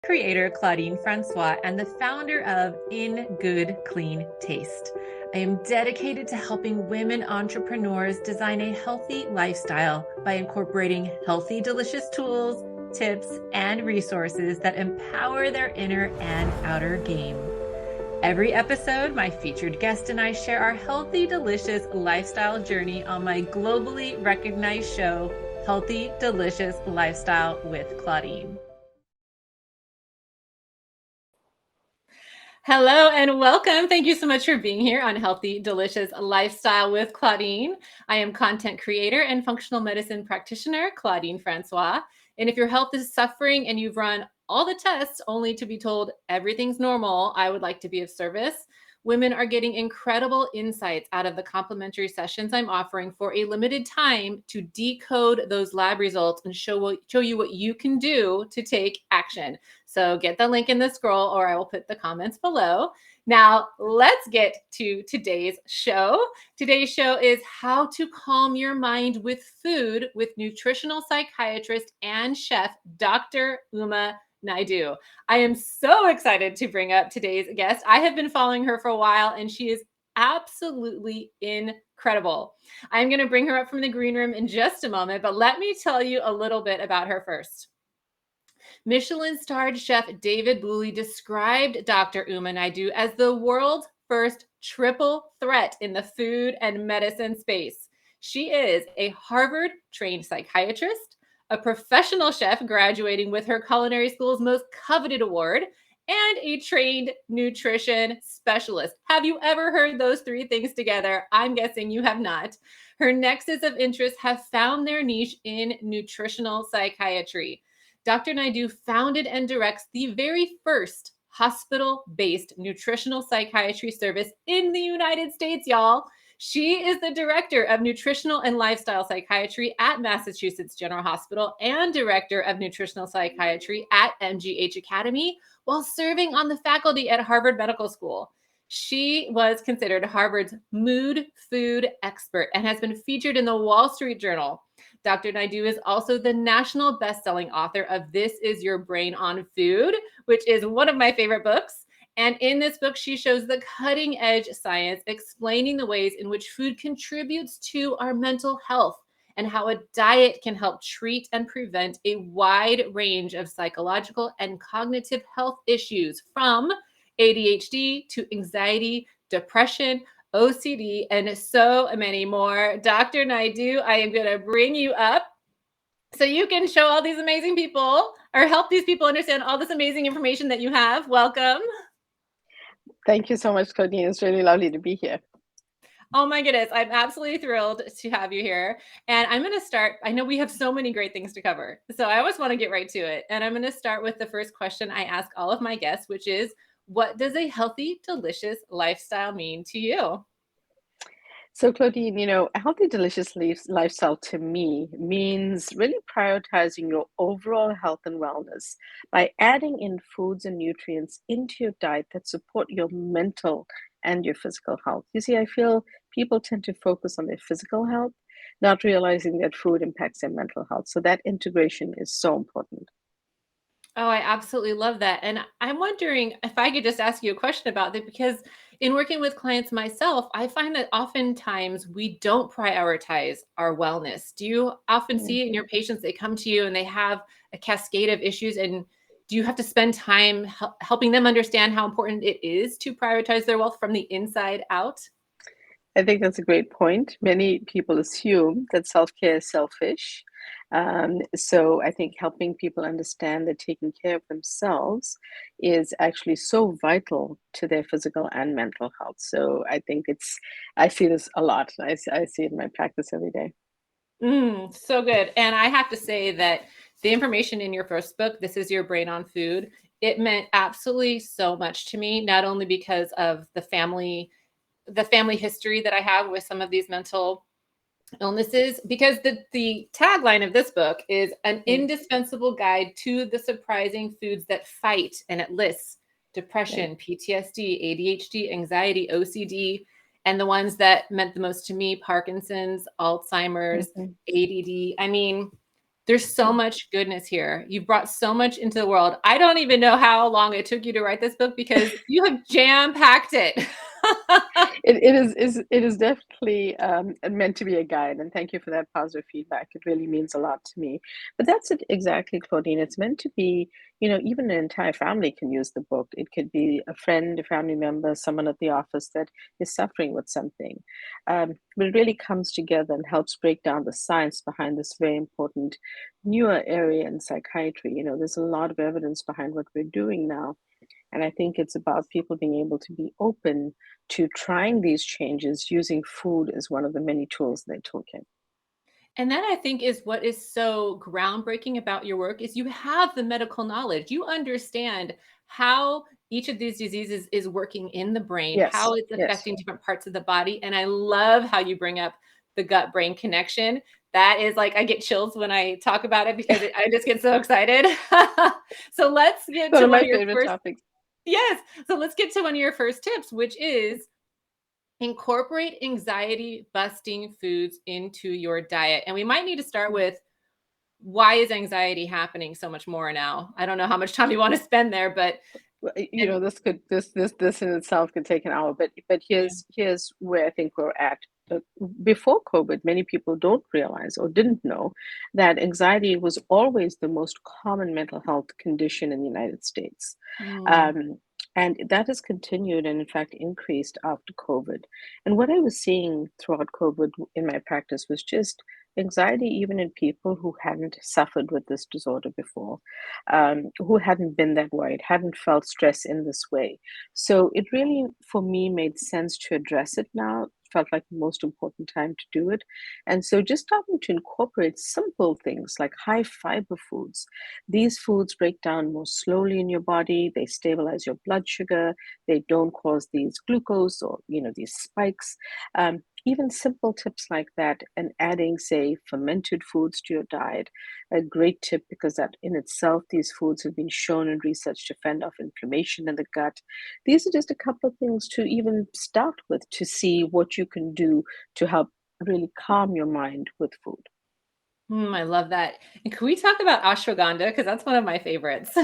creator Claudine Francois and the founder of In Good Clean Taste. I am dedicated to helping women entrepreneurs design a healthy lifestyle by incorporating healthy, delicious tools, tips, and resources that empower their inner and outer game. Every episode, my featured guest and I share our healthy, delicious lifestyle journey on my globally recognized show, Healthy, Delicious Lifestyle with Claudine. Hello and welcome. Thank you so much for being here on Healthy, Delicious Lifestyle with Claudine. I am content creator and functional medicine practitioner, Claudine Francois. And if your health is suffering and you've run all the tests only to be told everything's normal, I would like to be of service. Women are getting incredible insights out of the complimentary sessions I'm offering for a limited time to decode those lab results and show you what you can do to take action. So get the link in the scroll or I will put the comments below. Now, let's get to today's show. Today's show is how to calm your mind with food with nutritional psychiatrist and chef, Dr. Uma Naidoo. I am so excited to bring up today's guest. I have been following her for a while and she is absolutely incredible. I'm going to bring her up from the green room in just a moment, but let me tell you a little bit about her first. Michelin-starred chef David Bouley described Dr. Uma Naidoo as the world's first triple threat in the food and medicine space. She is a Harvard-trained psychiatrist, a professional chef graduating with her culinary school's most coveted award, and a trained nutrition specialist. Have you ever heard those three things together? I'm guessing you have not. Her nexus of interest have found their niche in nutritional psychiatry. Dr. Naidoo founded and directs the very first hospital-based nutritional psychiatry service in the United States, y'all. She is the director of nutritional and lifestyle psychiatry at Massachusetts General Hospital and director of nutritional psychiatry at MGH Academy while serving on the faculty at Harvard Medical School. She was considered Harvard's mood food expert and has been featured in the Wall Street Journal. Dr. Naidoo is also the national best-selling author of This Is Your Brain on Food, which is one of my favorite books. And in this book, she shows the cutting-edge science explaining the ways in which food contributes to our mental health and how a diet can help treat and prevent a wide range of psychological and cognitive health issues from ADHD to anxiety, depression, OCD, and so many more. Dr. Naidoo, I am going to bring you up so you can show all these amazing people or help these people understand all this amazing information that you have. Welcome. Thank you so much, Claudine. It's really lovely to be here. Oh my goodness. I'm absolutely thrilled to have you here. And I'm going to start. I know we have so many great things to cover, so I always want to get right to it. And I'm going to start with the first question I ask all of my guests, which is, what does a healthy, delicious lifestyle mean to you? So, Claudine, a healthy, delicious lifestyle to me means really prioritizing your overall health and wellness by adding in foods and nutrients into your diet that support your mental and your physical health. You see, I feel people tend to focus on their physical health, not realizing that food impacts their mental health. So, that integration is so important. Oh, I absolutely love that. And I'm wondering if I could just ask you a question about that, because in working with clients myself, I find that oftentimes we don't prioritize our wellness. Do you often see in your patients, they come to you and they have a cascade of issues, and do you have to spend time helping them understand how important it is to prioritize their wealth from the inside out? I think that's a great point. Many people assume that self-care is selfish. So I think helping people understand that taking care of themselves is actually so vital to their physical and mental health. So I see this a lot. I see it in my practice every day. So good. And I have to say that the information in your first book, This Is Your Brain on Food, it meant absolutely so much to me, not only because of the family history that I have with some of these mental illnesses, because the tagline of this book is an indispensable guide to the surprising foods that fight, and it lists depression, PTSD, ADHD, anxiety, OCD, and the ones that meant the most to me, Parkinson's, Alzheimer's, ADD. I mean, There's so much goodness here. You've brought so much into the world. I don't even know how long it took you to write this book because you have jam-packed it. It is definitely meant to be a guide, and thank you for that positive feedback. It really means a lot to me. But that's it exactly, Claudine. It's meant to be, even an entire family can use the book. It could be a friend, a family member, someone at the office that is suffering with something. But it really comes together and helps break down the science behind this very important newer area in psychiatry. There's a lot of evidence behind what we're doing now. And I think it's about people being able to be open to trying these changes using food as one of the many tools in their toolkit. And that I think is what is so groundbreaking about your work is you have the medical knowledge. You understand how each of these diseases is working in the brain, Yes, how it's yes. affecting different parts of the body. And I love how you bring up the gut brain connection. That is like I get chills when I talk about it because I just get so excited. So let's get One to of one my of your favorite first topics. yes. So let's get to one of your first tips, which is incorporate anxiety busting foods into your diet. And we might need to start with why is anxiety happening so much more now? I don't know how much time you want to spend there, but Well, and this in itself could take an hour, but yeah. here's where I think we're at. Uh, Before COVID, many people don't realize or didn't know that anxiety was always the most common mental health condition in the United States. Mm, Um, and that has continued and, in fact, increased after COVID. And what I was seeing throughout COVID in my practice was just anxiety, even in people who hadn't suffered with this disorder before, who hadn't been that worried, hadn't felt stress in this way. So it really, for me, made sense to address it now. Felt like the most important time to do it. And so just starting to incorporate simple things like high fiber foods. These foods break down more slowly in your body, they stabilize your blood sugar, they don't cause these glucose or these spikes. Even simple tips like that, and adding, say, fermented foods to your diet, a great tip because that in itself, these foods have been shown in research to fend off inflammation in the gut. These are just a couple of things to even start with to see what you can do to help really calm your mind with food. I love that. And can we talk about ashwagandha? Because that's one of my favorites.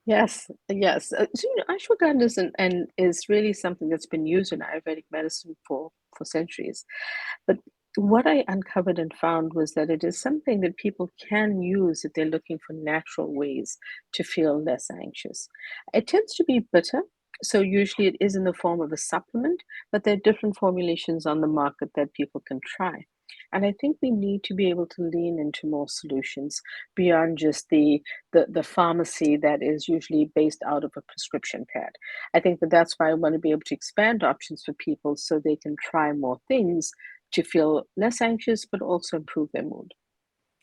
Yes, yes. So, ashwagandha is really something that's been used in Ayurvedic medicine for centuries. But what I uncovered and found was that it is something that people can use if they're looking for natural ways to feel less anxious. It tends to be bitter, so usually it is in the form of a supplement, but there are different formulations on the market that people can try. And I think we need to be able to lean into more solutions beyond just the pharmacy that is usually based out of a prescription pad. I think that that's why I want to be able to expand options for people so they can try more things to feel less anxious, but also improve their mood.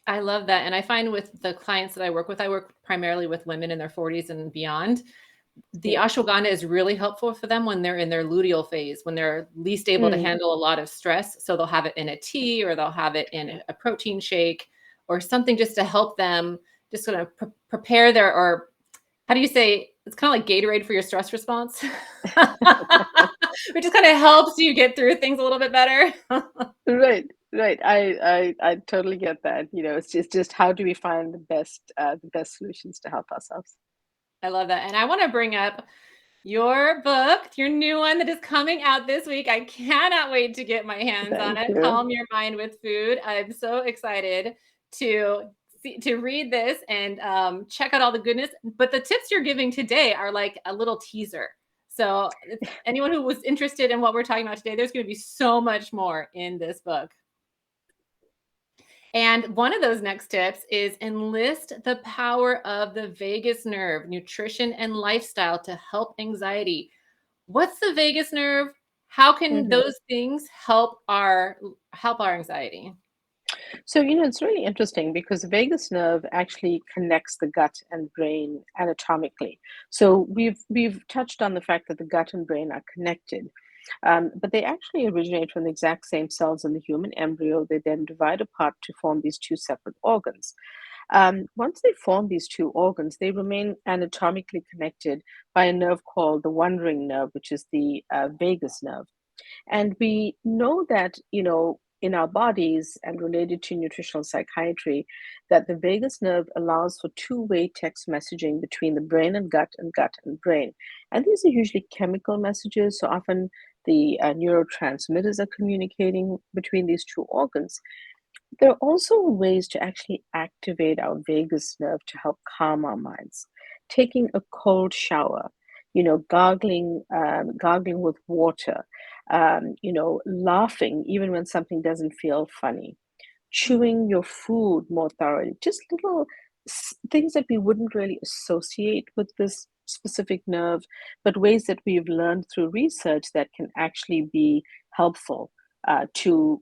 I love that. And I find with the clients that I work with, I work primarily with women in their 40s and beyond. The Yeah. ashwagandha is really helpful for them when they're in their luteal phase, when they're least able to Mm. handle a lot of stress. So they'll have it in a tea or they'll have it in a protein shake or something just to help them just sort of prepare their, or how do you say, it's kind of like Gatorade for your stress response, which just kind of helps you get through things a little bit better. Right, right. I totally get that. It's just how do we find the best solutions to help ourselves? I love that. And I want to bring up your book, your new one that is coming out this week. I cannot wait to get my hands on Thank it. you. Calm Your Mind with Food. I'm so excited to to read this and check out all the goodness. But the tips you're giving today are like a little teaser. So anyone who was interested in what we're talking about today, there's going to be so much more in this book. And one of those next tips is enlist the power of the vagus nerve, nutrition and lifestyle to help anxiety. What's the vagus nerve? How can Mhm. those things help our anxiety? So, it's really interesting because the vagus nerve actually connects the gut and brain anatomically. So we've touched on the fact that the gut and brain are connected, but they actually originate from the exact same cells in the human embryo. They then divide apart to form these two separate organs. Once they form these two organs, they remain anatomically connected by a nerve called the wandering nerve, which is the vagus nerve. And we know that, in our bodies and related to nutritional psychiatry, that the vagus nerve allows for two-way text messaging between the brain and gut and brain. And these are usually chemical messages, so often the neurotransmitters are communicating between these two organs. There are also ways to actually activate our vagus nerve to help calm our minds. Taking a cold shower, gargling with water, laughing even when something doesn't feel funny, chewing your food more thoroughly, just little things that we wouldn't really associate with this specific nerve, but ways that we've learned through research that can actually be helpful to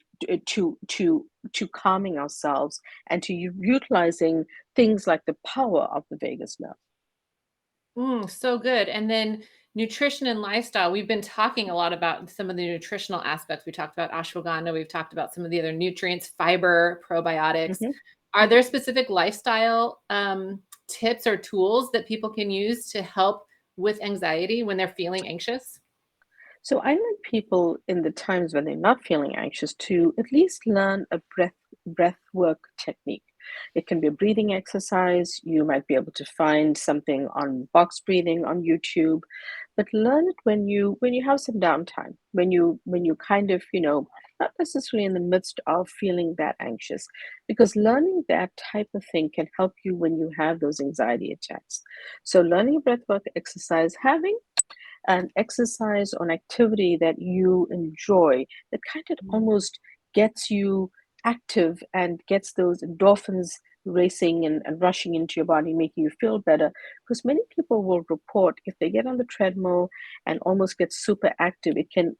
calming ourselves and to utilizing things like the power of the vagus nerve. So good. And then nutrition and lifestyle. We've been talking a lot about some of the nutritional aspects. We talked about ashwagandha. We've talked about some of the other nutrients, fiber, probiotics. Mhm. Are there specific lifestyle tips or tools that people can use to help with anxiety when they're feeling anxious? So I like people in the times when they're not feeling anxious to at least learn a breath work technique. It can be a breathing exercise. You might be able to find something on box breathing on YouTube, but learn it when you have some downtime, when you kind of, not necessarily in the midst of feeling that anxious, because learning that type of thing can help you when you have those anxiety attacks. So learning a breathwork exercise, having an exercise or an activity that you enjoy that kind of almost gets you active and gets those endorphins racing and rushing into your body, making you feel better. Because many people will report if they get on the treadmill and almost get super active, it can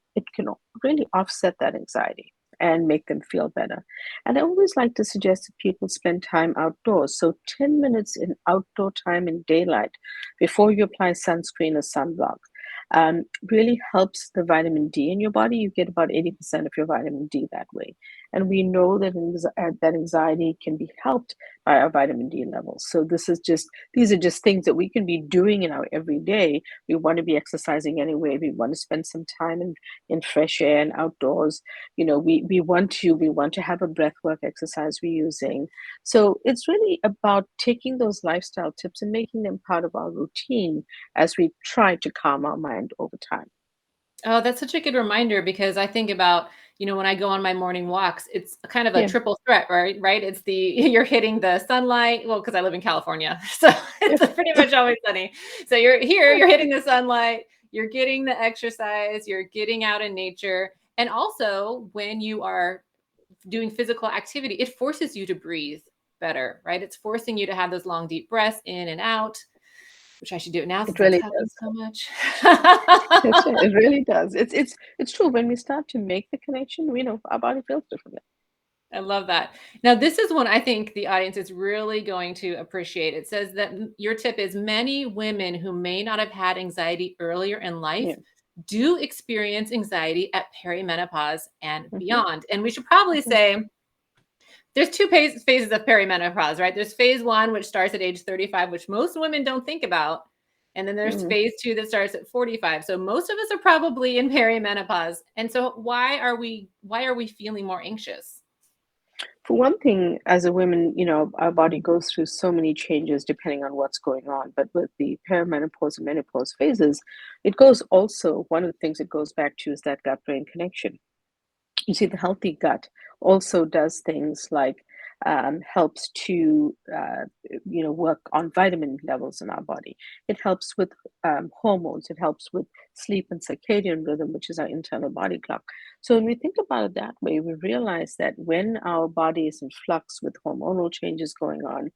really offset that anxiety and make them feel better. And I always like to suggest that people spend time outdoors. So 10 minutes in outdoor time in daylight before you apply sunscreen or sunblock really helps the vitamin D in your body. You get about 80% of your vitamin D that way. And we know that that anxiety can be helped by our vitamin D levels. So these are just things that we can be doing in our everyday. We want to be exercising anyway. We want to spend some time in fresh air and outdoors. We want to have a breath work exercise we're using. So it's really about taking those lifestyle tips and making them part of our routine as we try to calm our mind over time. Oh, that's such a good reminder because I think about, when I go on my morning walks, it's kind of a Yeah, triple threat, right? Right? It's the you're hitting the sunlight. Well, because I live in California, so yeah, it's pretty much always sunny. So you're here, you're hitting the sunlight, you're getting the exercise, you're getting out in nature. And also when you are doing physical activity, it forces you to breathe better, right? It's forcing you to have those long, deep breaths in and out, which I should do it now it since I'm really talking does. so much. That's right. It really does. It's true. When we start to make the connection, we know our body feels differently. I love that. Now, this is one I think the audience is really going to appreciate. It says that your tip is many women who may not have had anxiety earlier in life Yeah. do experience anxiety at perimenopause and Hmm. beyond. And we should probably Hmm. say there's two phases of perimenopause, right? There's phase one, which starts at age 35, which most women don't think about. And then there's Mm. phase two that starts at 45. So most of us are probably in perimenopause. And so why are we feeling more anxious? For one thing, as a woman, our body goes through so many changes depending on what's going on. But with the perimenopause and menopause phases, one of the things it goes back to is that gut-brain connection. You see, the healthy gut also does things like helps to work on vitamin levels in our body. It helps with hormones. It helps with sleep and circadian rhythm, which is our internal body clock. So when we think about it that way, we realize that when our body is in flux with hormonal changes going on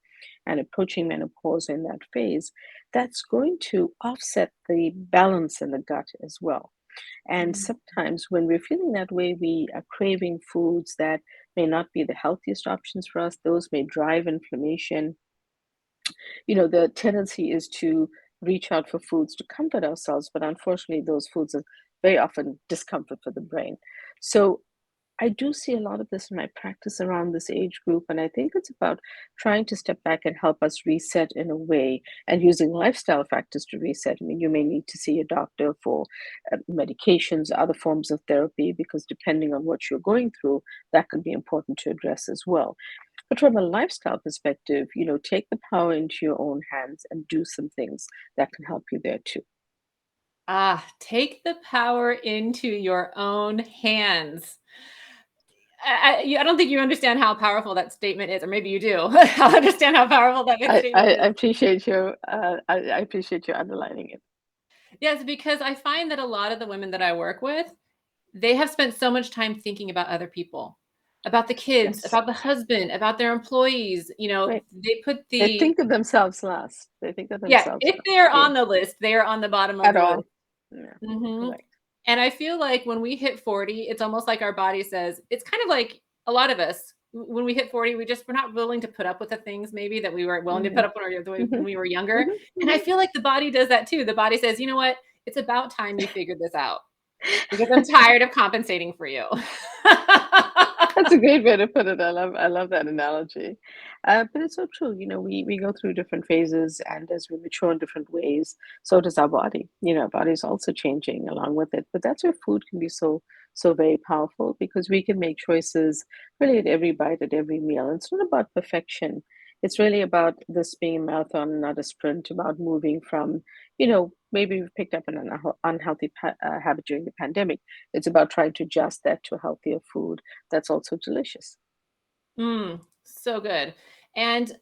and approaching menopause in that phase, that's going to offset the balance in the gut as well. And Mm. sometimes when we're feeling that way, we are craving foods that may not be the healthiest options for us. Those may drive inflammation. The tendency is to reach out for foods to comfort ourselves, but unfortunately, those foods are very often discomfort for the brain. So I do see a lot of this in my practice around this age group, and I think it's about trying to step back and help us reset in a way and using lifestyle factors to reset. I mean, you may need to see a doctor for medications, other forms of therapy, because depending on what you're going through, that could be important to address as well. But from a lifestyle perspective, take the power into your own hands and do some things that can help you there too. Ah, take the power into your own hands. I don't think you understand how powerful that statement is, or maybe you do. I understand how powerful that statement I is. appreciate you. I appreciate you underlining it. Yes, because I find that a lot of the women that I work with, they have spent so much time thinking about other people, about the kids, Yes, about the husband, about their employees. right. They put They the think of themselves last. They think of yeah, themselves if last. they are Yeah, on the list, they are on the bottom of at the list. all. Yeah, Mhm. correct. And I feel like when we hit 40, it's almost like our body says it's kind of like a lot of us, when we hit 40, we're not willing to put up with the things maybe that we were willing to put Mhm, up when mhm, we were younger, mhm, and I mhm. feel like the body does that too. The body says, "You know what? It's about time you figured this out because I'm tired of compensating for you." That's a great way to put it. I love that analogy. But it's so true. We go through different phases, and as we mature in different ways, so does our body. Our body's also changing along with it. But that's where food can be so very powerful because we can make choices really at every bite, at every meal. And it's not about perfection. It's really about this being a marathon, not a sprint, about moving from, maybe we've picked up an unhealthy habit during the pandemic. It's about trying to adjust that to healthier food that's also delicious. So good. And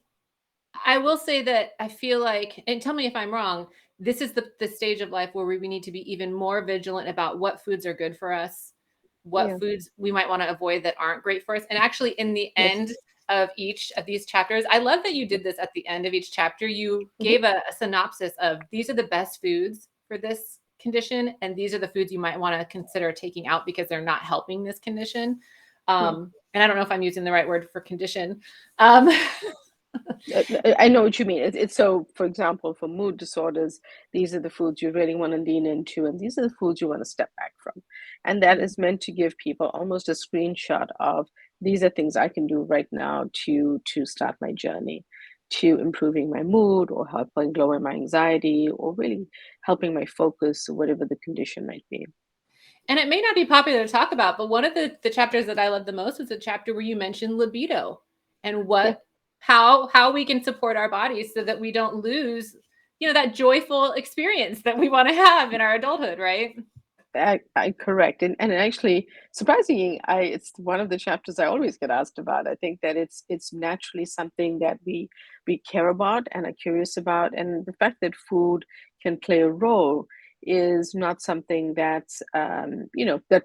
I will say that I feel like, and tell me if I'm wrong, this is the stage of life where we need to be even more vigilant about what foods are good for us, what Yeah. foods we might want to avoid that aren't great for us. And actually, in the end Yes. of each of these chapters, I love that you did this at the end of each chapter. You Mhm, gave a synopsis of these are the best foods for this condition, and these are the foods you might want to consider taking out because they're not helping this condition. yeah. And I don't know if I'm using the right word for condition. Um, I know what you mean. It's so, for example, for mood disorders, these are the foods you really want to lean into, and these are the foods you want to step back from. And that is meant to give people almost a screenshot of these are things I can do right now to start my journey to improving my mood or helping lower my anxiety or really helping my focus, whatever the condition might be. And it may not be popular to talk about, but one of the chapters that I love the most was the chapter where you mentioned libido and Yeah. how we can support our bodies so that we don't lose, that joyful experience that we want to have in our adulthood, right? I correct. And actually, surprisingly, it's one of the chapters I always get asked about. I think that it's naturally something that we care about and are curious about. And the fact that food can play a role is not something that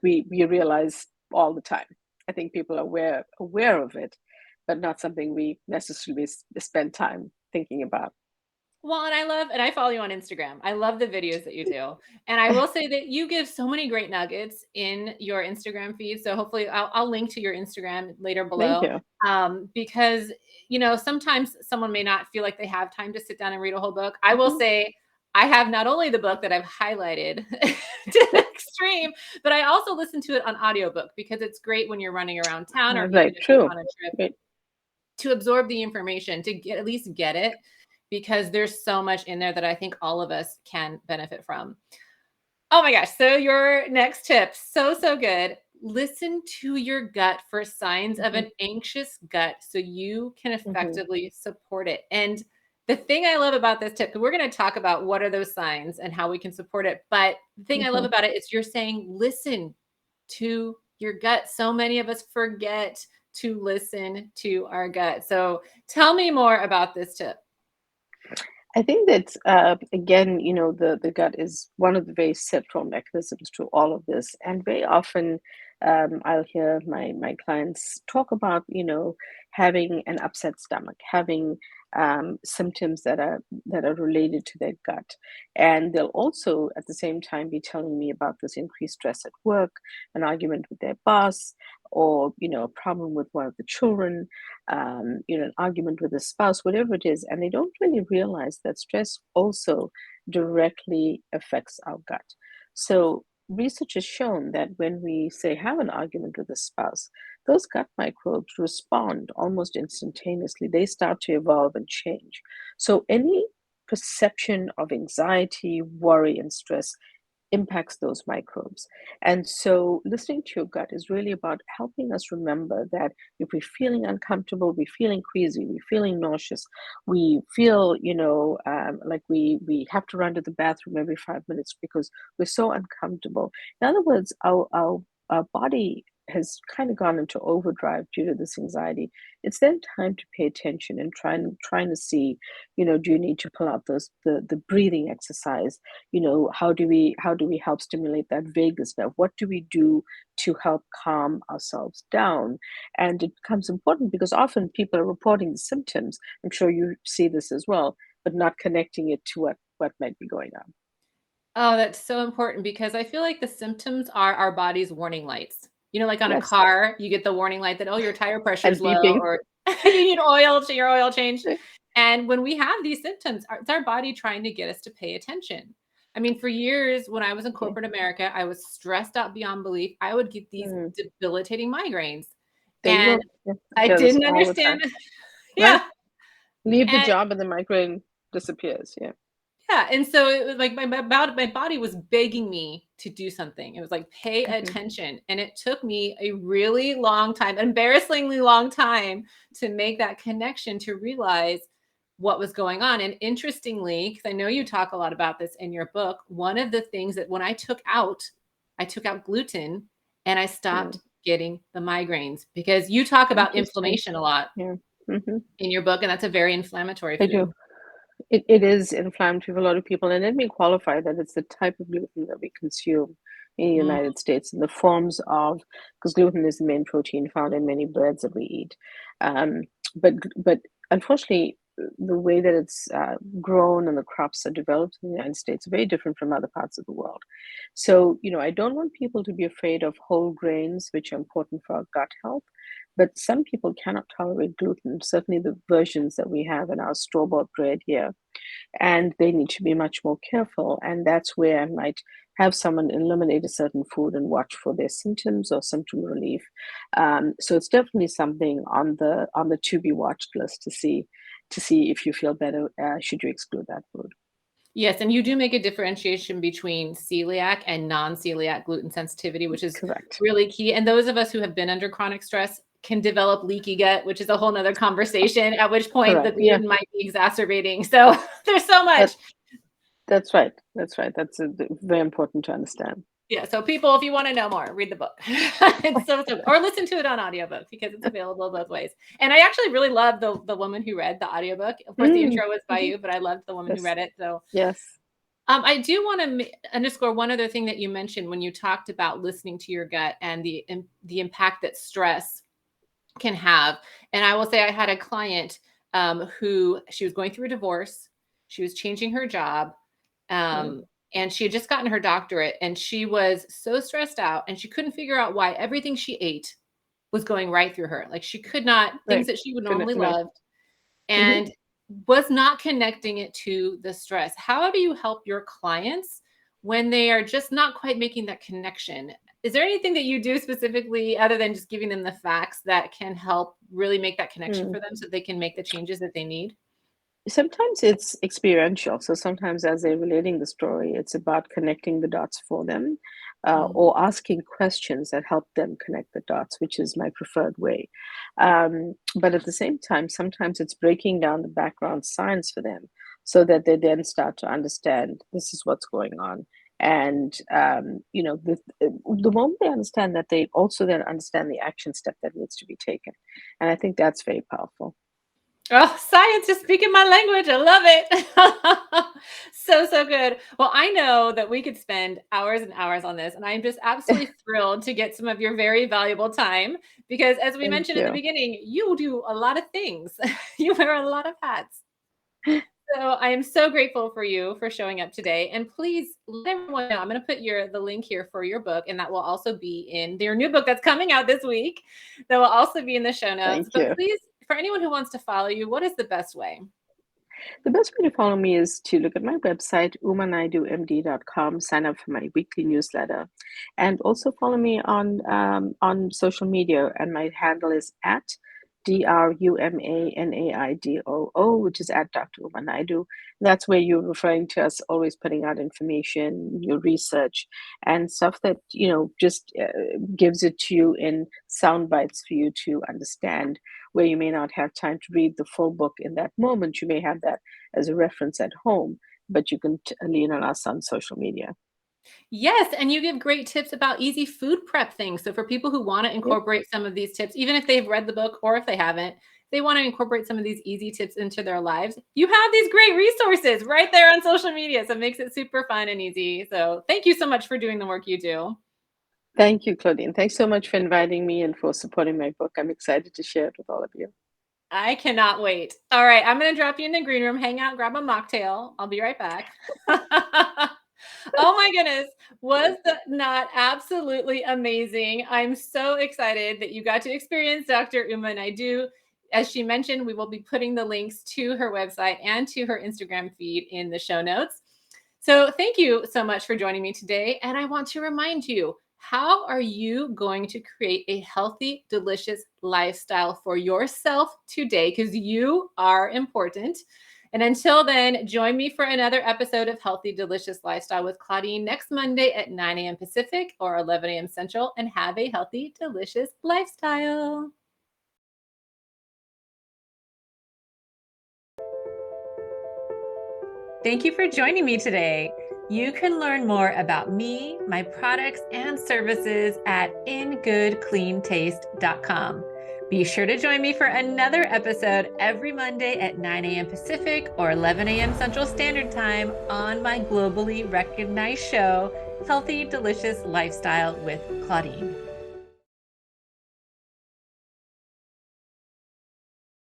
we realize all the time. I think people are aware of it, but not something we necessarily spend time thinking about. Well, and I follow you on Instagram. I love the videos that you do. And I will say that you give so many great nuggets in your Instagram feed. So hopefully I'll link to your Instagram later Thank below. you. Because, sometimes someone may not feel like they have time to sit down and read a whole book. I will Mhm. say I have not only the book that I've highlighted to the extreme, but I also listen to it on audiobook because it's great when you're running around town or even Right, if you're true. on a trip Right. to absorb the information, to at least get it, because there's so much in there that I think all of us can benefit from. Oh my gosh. So your next tip, so good. Listen to your gut for signs of Mhm, an anxious gut so you can mhm, effectively support it. And the thing I love about this tip, because we're going to talk about what are those signs and how we can support it. But the thing I love mhm. about it is you're saying listen to your gut. So many of us forget to listen to our gut. So tell me more about this tip. I think that again, the gut is one of the very central mechanisms to all of this, and very often I'll hear my clients talk about having an upset stomach, having symptoms that are related to their gut, and they'll also at the same time be telling me about this increased stress at work, an argument with their boss, or a problem with one of the children, an argument with a spouse, whatever it is, and they don't really realize that stress also directly affects our gut. So research has shown that when we, say, have an argument with a spouse, those gut microbes respond almost instantaneously. They start to evolve and change. So, any perception of anxiety, worry, and stress impacts those microbes. And so listening to your gut is really about helping us remember that if we're feeling uncomfortable, we're feeling queasy, we're feeling nauseous, we feel, like we have to run to the bathroom every 5 minutes because we're so uncomfortable. In other words, our body has kind of gone into overdrive due to this anxiety. It's then time to pay attention and trying to see, do you need to pull out the breathing exercise? How do we help stimulate that vagus nerve? What do we do to help calm ourselves down? And it becomes important because often people are reporting the symptoms. I'm sure you see this as well, but not connecting it to what might be going on. Oh, that's so important because I feel like the symptoms are our body's warning lights. Like on a Yes, car, you get the warning light that, oh, your tire pressure is and low beeping. or you need oil to your oil change. And when we have these symptoms, it's our body trying to get us to pay attention. I mean, for years when I was in Yeah. corporate America, I was stressed out beyond belief. I would get these Mm, debilitating migraines there you and go. Yeah, I I hear this didn't all the time. understand. Right? Yeah. Leave the And job and the migraine disappears. Yeah. yeah, and so it was like my body was begging me to do something. It was like, "Pay Hmm. attention." And it took me a really long time, embarrassingly long time to make that connection to realize what was going on. And interestingly, because I know you talk a lot about this in your book, one of the things that when I took out gluten and I stopped Mm, getting the migraines because you talk about interesting. inflammation a lot Yeah. Hmm. in your book, and that's a very inflammatory I do. food. It is inflammatory for a lot of people, and let me qualify that it's the type of gluten that we consume in the Mm. United States in the forms of, because gluten is the main protein found in many breads that we eat. Um, but unfortunately, the way that it's grown and the crops are developed in the United States are very different from other parts of the world. So, I don't want people to be afraid of whole grains, which are important for our gut health. But some people cannot tolerate gluten, certainly the versions that we have in our store-bought bread here, and they need to be much more careful. And that's where I might have someone eliminate a certain food and watch for their symptoms or symptom relief. So it's definitely something on the to be watched list to see if you feel better. Should you exclude that food? Yes, and you do make a differentiation between celiac and non-celiac gluten sensitivity, which is Correct. really key. And those of us who have been under chronic stress can develop leaky gut, which is a whole nother conversation, at which point the Correct. Yeah. gluten might be exacerbating. So there's so much. That that's right. That's right. That's very important to understand. Yeah. So people, if you want to know more, read the book. It's so or listen to it on audiobook because it's available both ways. And I actually really love the woman who read the audiobook. Of course, the Mm, intro was by mhm. you, but I loved the woman who Yes. read it. So Yes. I do want to underscore one other thing that you mentioned when you talked about listening to your gut and the impact that stress can have. And I will say I had a client who she was going through a divorce. She was changing her job. Mm, And she had just gotten her doctorate and she was so stressed out and she couldn't figure out why everything she ate was going right through her. Like she could not, things right. that she would Couldn't, normally right. love Hmm. and was not connecting it to the stress. How do you help your clients when they are just not quite making that connection? Is there anything that you do specifically other than just giving them the facts that can help really make that connection Mm. for them so they can make the changes that they need? Sometimes it's experiential. So sometimes, as they're relating the story, it's about connecting the dots for them, Mm. or asking questions that help them connect the dots, which is my preferred way. But at the same time, sometimes it's breaking down the background science for them so that they then start to understand this is what's going on. And the moment they understand that, they also then understand the action step that needs to be taken. And I think that's very powerful. Oh, science is speaking my language. I love it. So, so good. Well, I know that we could spend hours and hours on this, and I'm just absolutely thrilled to get some of your very valuable time because, as we Thank mentioned at the you. beginning, you do a lot of things. You wear a lot of hats. So I am so grateful for you for showing up today. And please let everyone know. I'm going to put the link here for your book, and that will also be in your new book that's coming out this week. That will also be in the show notes. Thank But you. please, for anyone who wants to follow you, what is the best way? The best way to follow me is to look at my website, umanaidoomd.com, sign up for my weekly newsletter, and also follow me on social media. And my handle is at DRUMANAIDOO, which is at Dr. Uma Naidoo. That's where you're referring to us always putting out information, your research, and stuff that, just gives it to you in sound bites for you to understand, where you may not have time to read the full book in that moment. You may have that as a reference at home, but you can lean on us on social media. Yes, and you give great tips about easy food prep things. So for people who want to Yep. incorporate some of these tips, even if they've read the book or if they haven't, they want to incorporate some of these easy tips into their lives. You have these great resources right there on social media. So it makes it super fun and easy. So thank you so much for doing the work you do. Thank you, Claudine. Thanks so much for inviting me and for supporting my book. I'm excited to share it with all of you. I cannot wait. All right, I'm going to drop you in the green room, hang out, grab a mocktail. I'll be right back. Oh my goodness. Was that not absolutely amazing? I'm so excited that you got to experience Dr. Uma Naidoo. As she mentioned, we will be putting the links to her website and to her Instagram feed in the show notes. So thank you so much for joining me today. And I want to remind you, how are you going to create a healthy, delicious lifestyle for yourself today? Because you are important. And until then, join me for another episode of Healthy, Delicious Lifestyle with Claudine next Monday at 9 a.m. Pacific or 11 a.m. Central, and have a healthy, delicious lifestyle. Thank you for joining me today. You can learn more about me, my products, and services at ingoodcleantaste.com. Be sure to join me for another episode every Monday at 9 a.m. Pacific or 11 a.m. Central Standard Time on my globally recognized show, Healthy Delicious Lifestyle with Claudine.